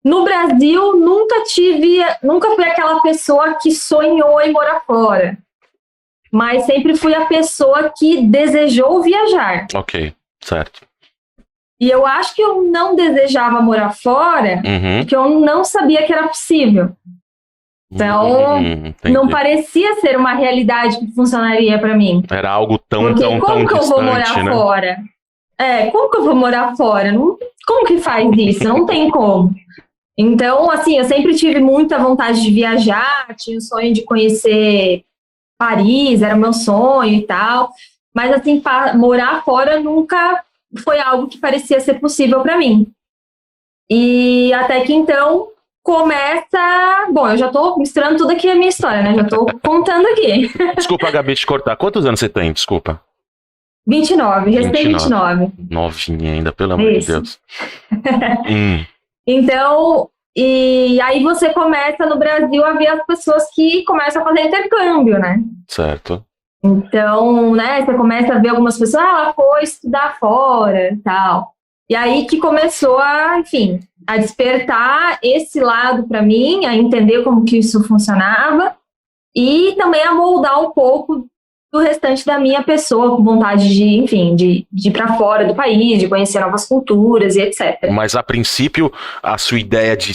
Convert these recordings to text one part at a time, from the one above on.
No Brasil, nunca fui aquela pessoa que sonhou em morar fora, mas sempre fui a pessoa que desejou viajar. Ok, certo. E eu acho que eu não desejava morar fora, porque eu não sabia que era possível. Então, não parecia ser uma realidade que funcionaria para mim. Era algo tão porque distante, como que eu vou morar né? fora? Como que eu vou morar fora? Como que faz isso? Não tem como. Então, assim, eu sempre tive muita vontade de viajar, tinha o sonho de conhecer Paris, era meu sonho e tal. Mas, assim, morar fora nunca foi algo que parecia ser possível para mim. E até que, então, começa... Bom, eu já tô misturando tudo aqui a minha história, né? Já tô contando aqui. Desculpa, Gabi, te cortar. Quantos anos você tem? Desculpa. 29, recém 29. Novinha ainda, pelo amor de Deus. Então, e aí você começa no Brasil a ver as pessoas que começam a fazer intercâmbio, né? Certo. Então, né, você começa a ver algumas pessoas, ela foi estudar fora e tal. E aí que começou a, enfim, a despertar esse lado para mim, a entender como que isso funcionava e também a moldar um pouco do restante da minha pessoa, com vontade de, enfim, de ir para fora do país, de conhecer novas culturas e etc. Mas, a princípio, a sua ideia de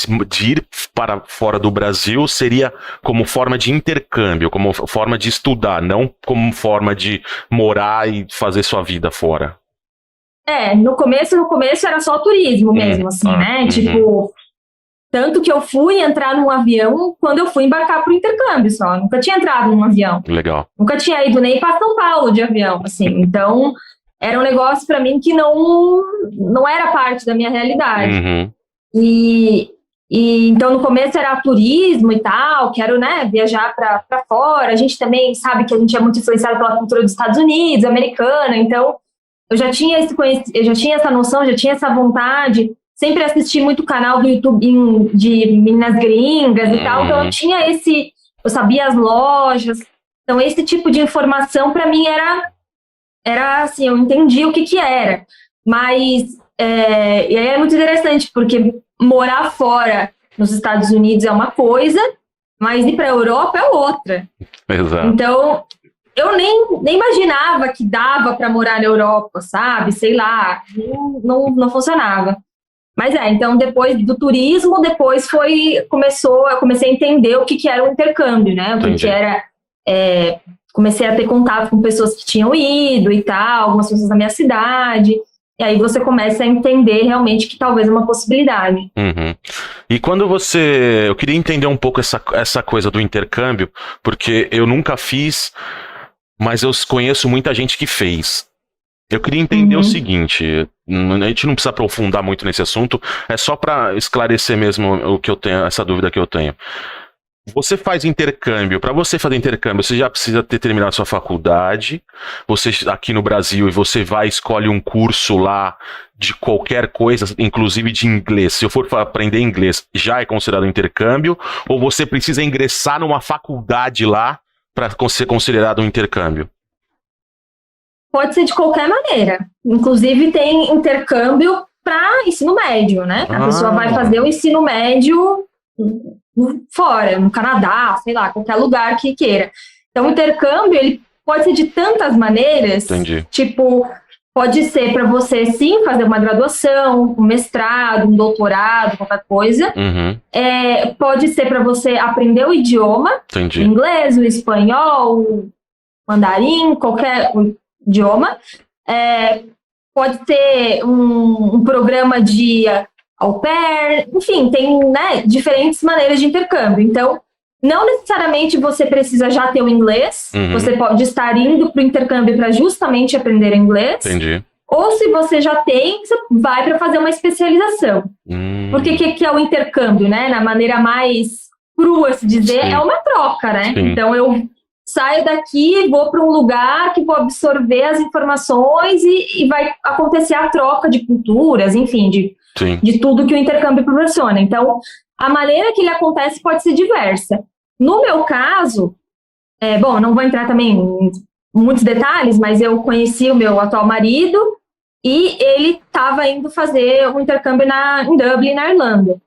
ir para fora do Brasil seria como forma de intercâmbio, como forma de estudar, não como forma de morar e fazer sua vida fora. No começo era só turismo mesmo, assim, né? Tipo, tanto que eu fui entrar num avião quando eu fui embarcar para o intercâmbio só. Nunca tinha entrado num avião. Legal. Nunca tinha ido nem para São Paulo de avião, assim. Então, era um negócio para mim que não era parte da minha realidade. E então, no começo era turismo e tal, quero, né, viajar para fora. A gente também sabe que a gente é muito influenciado pela cultura dos Estados Unidos, americana. Então, eu já tinha essa noção, já tinha essa vontade. Sempre assisti muito canal do YouTube de meninas gringas e tal, então eu sabia as lojas, então esse tipo de informação para mim era assim, eu entendi o que era, mas e aí é muito interessante, porque morar fora nos Estados Unidos é uma coisa, mas ir para a Europa é outra. Exato. Então, eu nem imaginava que dava para morar na Europa, sabe? Sei lá, não funcionava. Mas então depois do turismo, eu comecei a entender o que era o intercâmbio, né? O que era, comecei a ter contato com pessoas que tinham ido e tal, algumas pessoas da minha cidade, e aí você começa a entender realmente que talvez é uma possibilidade. E quando eu queria entender um pouco essa coisa do intercâmbio, porque eu nunca fiz, mas eu conheço muita gente que fez. Eu queria entender o seguinte, a gente não precisa aprofundar muito nesse assunto, é só para esclarecer mesmo o que eu tenho, essa dúvida que eu tenho. Você faz intercâmbio, para você fazer intercâmbio, você já precisa ter terminado sua faculdade, você aqui no Brasil, e você escolhe um curso lá de qualquer coisa, inclusive de inglês. Se eu for aprender inglês, já é considerado intercâmbio, ou você precisa ingressar numa faculdade lá para ser considerado um intercâmbio? Pode ser de qualquer maneira. Inclusive, tem intercâmbio para ensino médio, né? A pessoa vai fazer o ensino médio fora, no Canadá, sei lá, qualquer lugar que queira. Então, o intercâmbio, ele pode ser de tantas maneiras. Entendi. Tipo, pode ser para você, sim, fazer uma graduação, um mestrado, um doutorado, qualquer coisa. Pode ser para você aprender o idioma. Entendi. O inglês, o espanhol, o mandarim, qualquer idioma. Pode ter um programa de au pair, enfim, tem, né, diferentes maneiras de intercâmbio. Então, não necessariamente você precisa já ter o inglês, você pode estar indo para o intercâmbio para justamente aprender inglês. Entendi. Ou se você já tem, você vai para fazer uma especialização. Porque o que é o intercâmbio, né? Na maneira mais crua, se dizer, é uma troca, né? Sim. Então, eu saio daqui, vou para um lugar que vou absorver as informações e vai acontecer a troca de culturas, enfim, de tudo que o intercâmbio proporciona. Então, a maneira que ele acontece pode ser diversa. No meu caso, bom, não vou entrar também em muitos detalhes, mas eu conheci o meu atual marido e ele estava indo fazer um intercâmbio em Dublin, na Irlanda.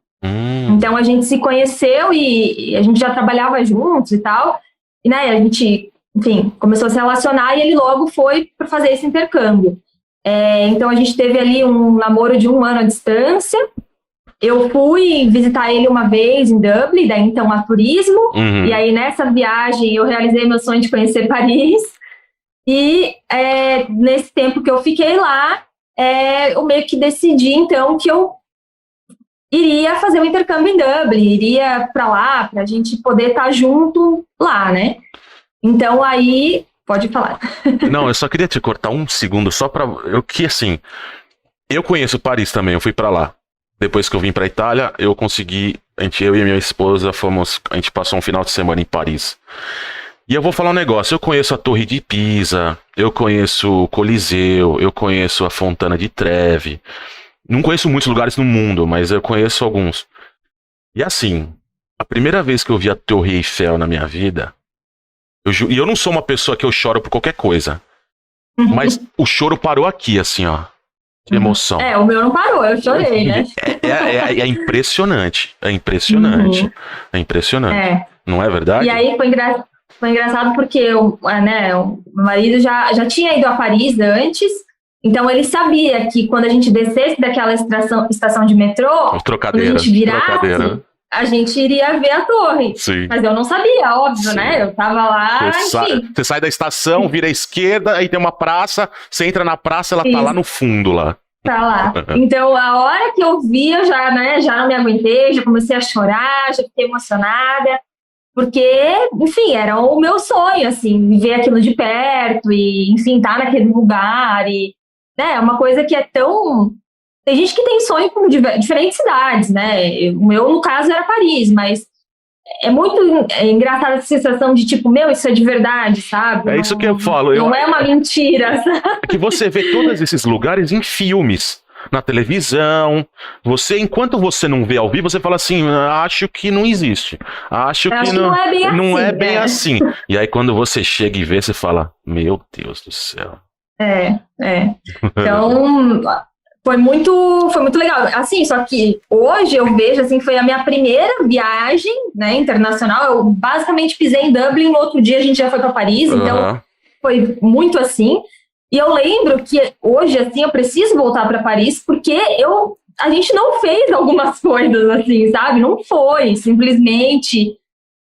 Então a gente se conheceu e a gente já trabalhava juntos e tal. E, né, a gente, enfim, começou a se relacionar e ele logo foi para fazer esse intercâmbio. Então a gente teve ali um namoro de 1 ano à distância. Eu fui visitar ele uma vez em Dublin, daí então a turismo. E aí nessa viagem eu realizei meu sonho de conhecer Paris. E nesse tempo que eu fiquei lá, eu meio que decidi então que eu iria fazer um intercâmbio em Dublin, iria para lá, para a gente poder estar junto lá, né? Então aí, pode falar. Não, eu só queria te cortar um segundo, só para assim, eu conheço Paris também, eu fui para lá. Depois que eu vim para Itália, eu e minha esposa a gente passou um final de semana em Paris. E eu vou falar um negócio, eu conheço a Torre de Pisa, eu conheço o Coliseu, eu conheço a Fontana di Trevi. Não conheço muitos lugares no mundo, mas eu conheço alguns. E assim, a primeira vez que eu vi a Torre Eiffel na minha vida, e eu não sou uma pessoa que eu choro por qualquer coisa, mas o choro parou aqui, assim, ó, de emoção. O meu não parou, eu chorei, né? É impressionante, é impressionante, é impressionante. Não é verdade? E aí foi engraçado porque o meu marido já tinha ido a Paris antes. Então, ele sabia que quando a gente descesse daquela estação de metrô, quando a gente virasse, a gente iria ver a torre. Sim. Mas eu não sabia, óbvio, né? Eu tava lá, enfim. Você sai da estação, vira à esquerda, aí tem uma praça, você entra na praça, ela tá lá no fundo, lá. Tá lá. Então, a hora que eu vi, eu já não me aguentei, já comecei a chorar, já fiquei emocionada. Porque, enfim, era o meu sonho, assim, ver aquilo de perto e, enfim, estar naquele lugar e... É uma coisa que é tão... Tem gente que tem sonho com diferentes cidades, né? O meu, no caso, era Paris, mas é muito engraçada essa sensação de tipo, isso é de verdade, sabe? É isso que eu falo. Não é uma mentira, sabe? É que você vê todos esses lugares em filmes, na televisão. Enquanto você não vê ao vivo, você fala assim, acho que não existe. Acho que não é bem assim. E aí, quando você chega e vê, você fala, meu Deus do céu. Então, foi muito legal. Assim, só que hoje eu vejo, assim, foi a minha primeira viagem, né, internacional. Eu basicamente pisei em Dublin, no outro dia a gente já foi para Paris, então foi muito assim. E eu lembro que hoje, assim, eu preciso voltar para Paris porque a gente não fez algumas coisas, assim, sabe? Não foi, simplesmente...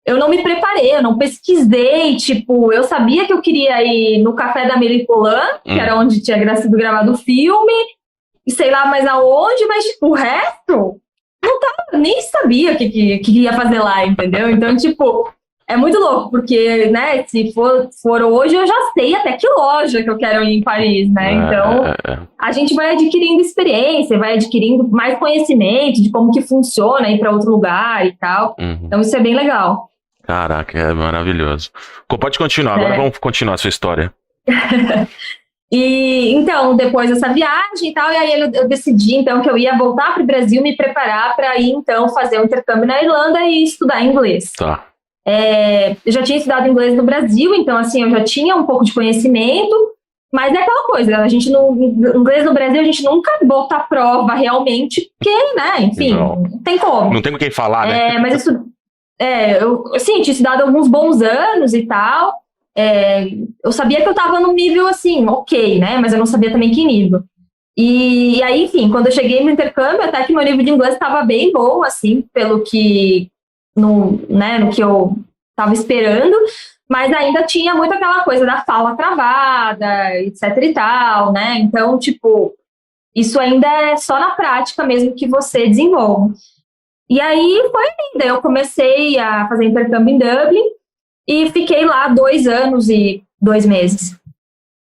Eu não me preparei, eu não pesquisei, tipo, eu sabia que eu queria ir no Café da Amélie Poulain, que era onde tinha sido gravado o filme, e sei lá mais aonde, mas, tipo, o resto, nem sabia o que ia fazer lá, entendeu? Então, tipo, é muito louco, porque, né, se for hoje, eu já sei até que loja que eu quero ir em Paris, né? Então, a gente vai adquirindo experiência, vai adquirindo mais conhecimento de como que funciona ir para outro lugar e tal. Então, isso é bem legal. Caraca, é maravilhoso. Pode continuar, agora vamos continuar a sua história. E então, depois dessa viagem e tal, e aí eu decidi então que eu ia voltar para o Brasil, me preparar para ir então fazer um intercâmbio na Irlanda e estudar inglês. Tá. Eu já tinha estudado inglês no Brasil, então assim, eu já tinha um pouco de conhecimento, mas é aquela coisa, a gente inglês no Brasil a gente nunca bota a prova realmente, porque, né, enfim, não tem como. Não tem com quem falar, né? Mas eu tinha estudado alguns bons anos e tal. Eu sabia que eu estava num nível assim, ok, né? Mas eu não sabia também que nível. E aí, enfim, quando eu cheguei no intercâmbio, até que meu nível de inglês estava bem bom, assim, pelo que no que eu estava esperando, mas ainda tinha muito aquela coisa da fala travada, etc e tal, né? Então, tipo, isso ainda é só na prática mesmo que você desenvolve. E aí foi ainda, eu comecei a fazer intercâmbio em Dublin e fiquei lá 2 anos e 2 meses.